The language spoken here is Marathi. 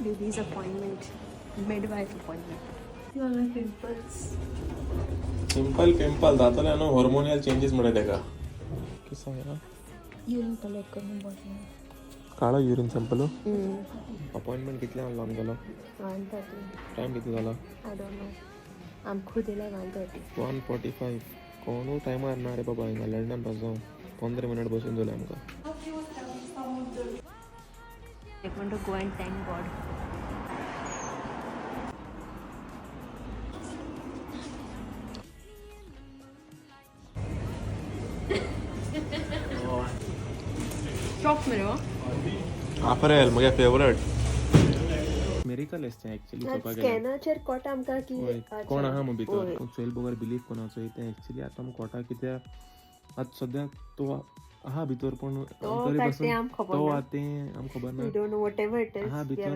baby's appointment, midwife appointment. You have my pimples. Pimple जातले न्हू हॉर्मोनियल चेंजीस म्हणटा तेका किसा आहे Urine collect करून बसून. काळो युरिन सॅम्पल अपॉइंटमेंट कितल्या लावन गेलो 1:30. टाइम किती झाला I don't know. I'm खुद इला 1:30. 1:45 कोणू टायमार ना रे बाबा हिंगा लंडन पासून 15 मिनिट बसून जालें आमकां I want to go and thank God. Shocked me, no? अप्रेल म्हगे फेवरेट मेरिकल असते एक्चुअली चोपा गेले स्कॅनरचेर कोट आमकां की कोण आहा मग भितर चोयल बगर बिलीव कोणाचो ते एक्चुअली आता आमकां कोटा कित्या आतां सद्याक तो आहा भितर पण तरी पासून तो आहा तें आमकां खबर ना we don't know whatever it is. आहा भितर